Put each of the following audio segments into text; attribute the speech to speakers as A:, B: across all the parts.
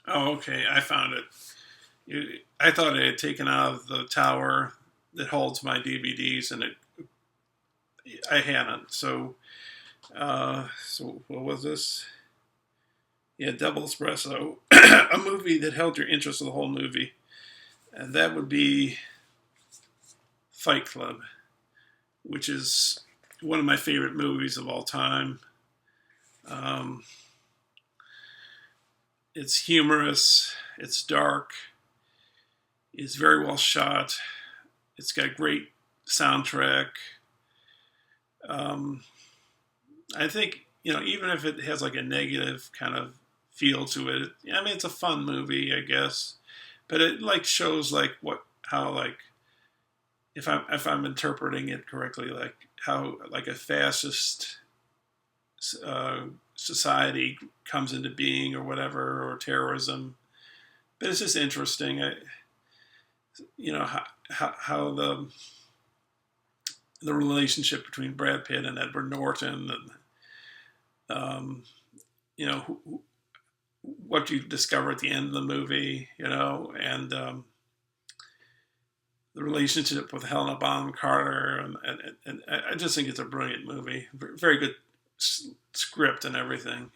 A: Oh, okay. I found it. I thought I had taken out of the tower that holds my DVDs, and I hadn't. So what was this? Yeah, Double Espresso, a movie that held your interest in the whole movie, and that would be Fight Club, which is one of my favorite movies of all time. Um, it's humorous, it's dark, it's very well shot, it's got great soundtrack. Um, I think even if it has like a negative kind of feel to it, I mean, it's a fun movie, I guess, but it like shows like what how like if I'm interpreting it correctly, like how like a fascist uh, society comes into being or whatever, or terrorism. But it's just interesting, how the relationship between Brad Pitt and Edward Norton, and what you discover at the end of the movie, and the relationship with Helena Bonham Carter, and I just think it's a brilliant movie. Very good script and everything.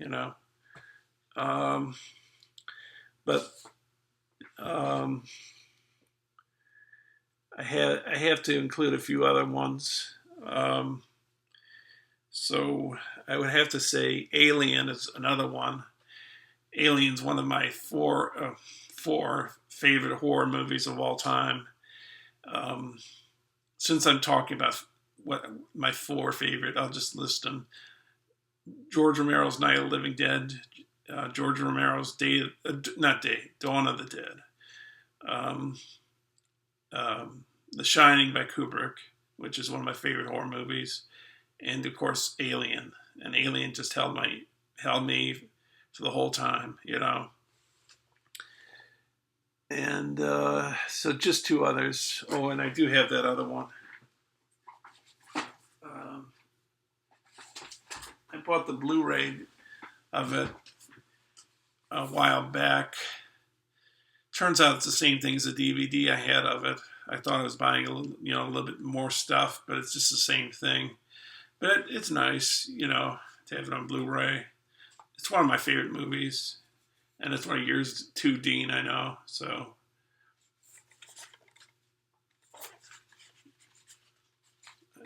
A: Um, but um, I have to include a few other ones. Um, so I would have to say Alien is another one. Alien's one of my four favorite horror movies of all time. Um, since I'm talking about what my four favorite, I'll just list them: George Romero's Night of the Living Dead, George Romero's Dawn of the Dead, um, The Shining by Kubrick, which is one of my favorite horror movies, and of course Alien. And Alien just held me for the whole time. And so just two others. Oh, and I do have that other one. Um, I bought the Blu-ray of it a while back. Turns out it's the same thing as the DVD I had of it. I thought I was buying a little bit more stuff, but it's just the same thing. But it's nice, to have it on Blu-ray. It's one of my favorite movies, and it's one of yours too, Dean. I know. So,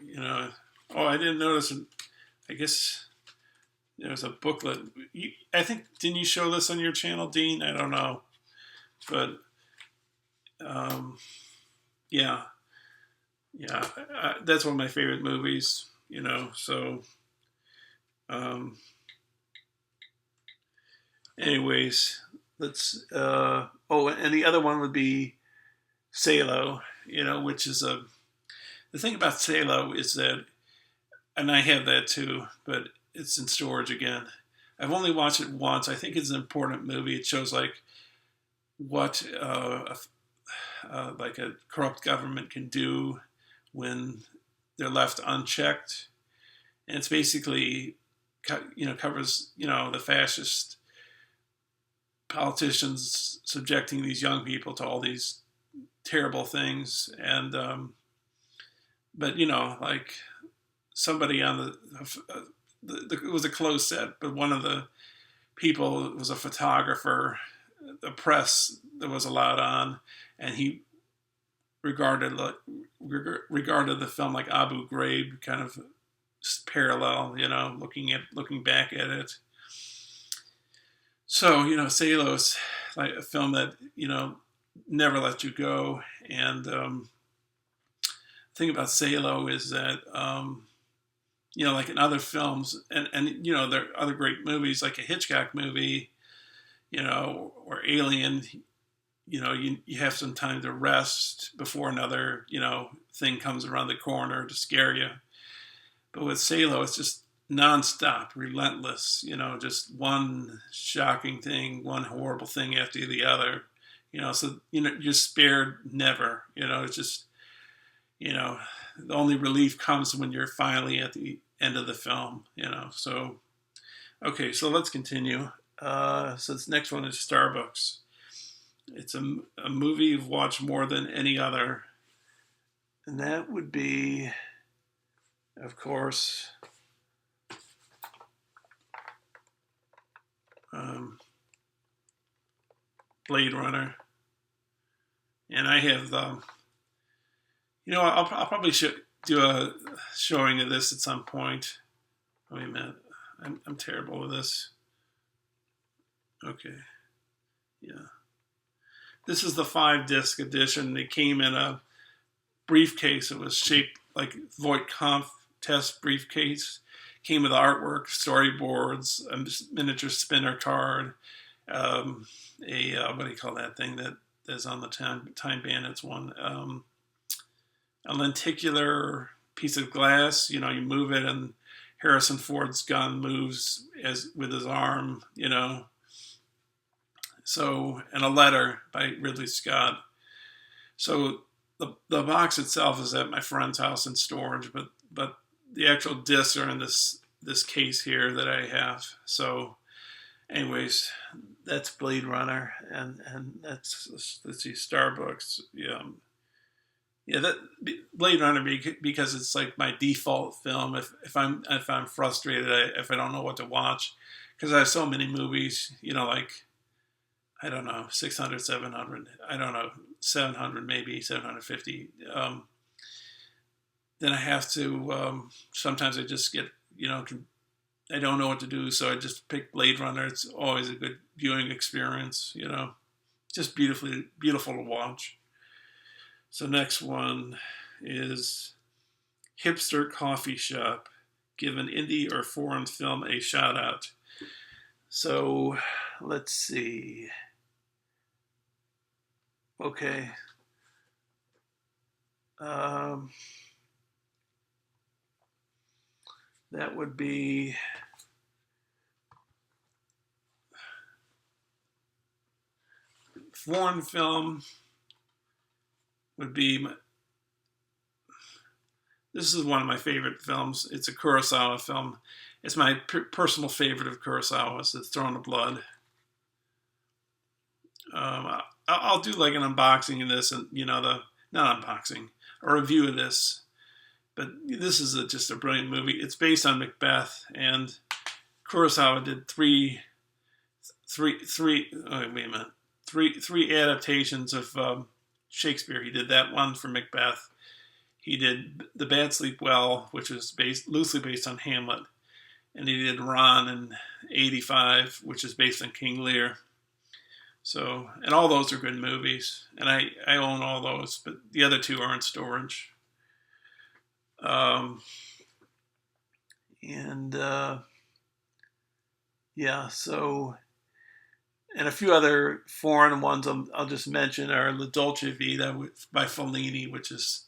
A: you know, oh, I didn't notice. I guess there's a booklet. I think didn't you show this on your channel, Dean? I don't know, but um, yeah, yeah, that's one of my favorite movies. So um, anyways, let's. Oh, and the other one would be Salo. Which is the thing about Salo is that, and I have that too, but it's in storage again. I've only watched it once. I think it's an important movie. It shows like what like a corrupt government can do when they're left unchecked, and it's basically covers the fascist politicians subjecting these young people to all these terrible things, and but like somebody on it was a closed set, but one of the people was a photographer, the press that was allowed on, and he regarded regarded the film like Abu Ghraib, kind of parallel, looking back at it. So Salos, like a film that never let you go. And the thing about Salo is that like in other films, and there are other great movies like a Hitchcock movie, or Alien. You have some time to rest before another thing comes around the corner to scare you. But with Salo, it's just nonstop, relentless. Just one shocking thing, one horrible thing after the other. So you're spared never. It's just the only relief comes when you're finally at the end of the film. So okay, so let's continue. So this next one is Starbucks. It's a movie you've watched more than any other, and that would be, of course, um, Blade Runner. And I have, I'll probably do a showing of this at some point. Wait a minute, I'm terrible with this. Okay, yeah. This is the 5-disc edition. It came in a briefcase. It was shaped like Voight Kampf test briefcase. Came with artwork, storyboards, a miniature spinner card, what do you call that thing that is on the Time Bandits one? A lenticular piece of glass. You move it, and Harrison Ford's gun moves as with his arm. So, and a letter by Ridley Scott. So the box itself is at my friend's house in storage, but the actual discs are in this case here that I have. So, anyways, that's Blade Runner, and that's, let's see, Starbucks. Yeah, that Blade Runner, because it's like my default film. If I'm frustrated, if I don't know what to watch, because I have so many movies, like, I don't know, 600, 700, I don't know, 700 maybe, 750. Then I have to, sometimes I just get, I don't know what to do, so I just pick Blade Runner. It's always a good viewing experience, just beautiful to watch. So next one is Hipster Coffee Shop. Give an indie or foreign film a shout out. So let's see. Okay. That would be foreign film would be, this is one of my favorite films. It's a Kurosawa film. It's my personal favorite of Kurosawa's. It's Throne of Blood. I'll do like an unboxing of this, and not unboxing, a review of this. But this is just a brilliant movie. It's based on Macbeth, and Kurosawa did three adaptations of Shakespeare. He did that one for Macbeth. He did The Bad Sleep Well, which is loosely based on Hamlet. And he did Ron in 85, which is based on King Lear. So, and all those are good movies. And I own all those, but the other two are in storage. So, and a few other foreign ones I'll just mention are La Dolce Vita by Fellini, which is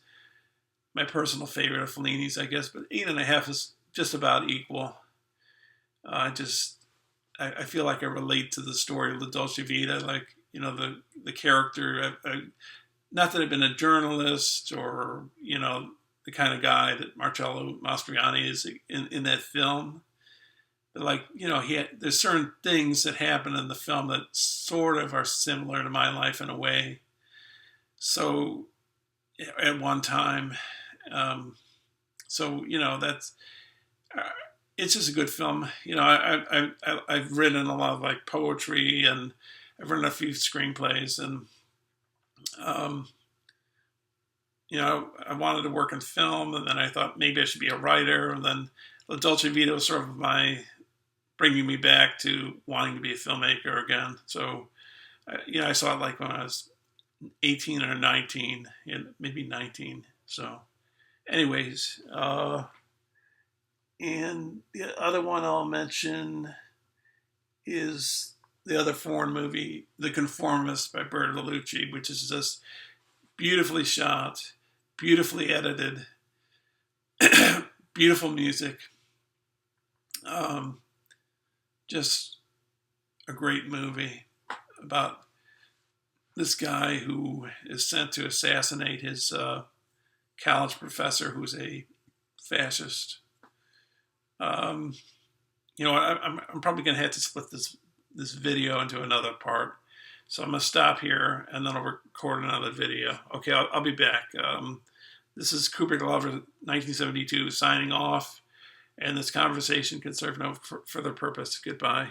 A: my personal favorite of Fellini's, I guess, but 8.5 is just about equal. I feel like I relate to the story of La Dolce Vita, like, the character. Not that I've been a journalist or, the kind of guy that Marcello Mastroianni is in that film. But, like, there's certain things that happen in the film that sort of are similar to my life in a way. So at one time, that's, it's just a good film. I've written a lot of like poetry, and I've written a few screenplays, and I wanted to work in film, and then I thought maybe I should be a writer, and then La Dolce Vita was sort of bringing me back to wanting to be a filmmaker again. So, I saw it like when I was 18 or 19, maybe 19. So, anyways, and the other one I'll mention is the other foreign movie, The Conformist by Bertolucci, which is just beautifully shot, beautifully edited, beautiful music. Just a great movie about this guy who is sent to assassinate his college professor, who's a fascist. I'm probably going to have to split this video into another part. So I'm going to stop here, and then I'll record another video. Okay, I'll be back. This is Cooper Glover, 1972, signing off, and this conversation can serve no further purpose. Goodbye.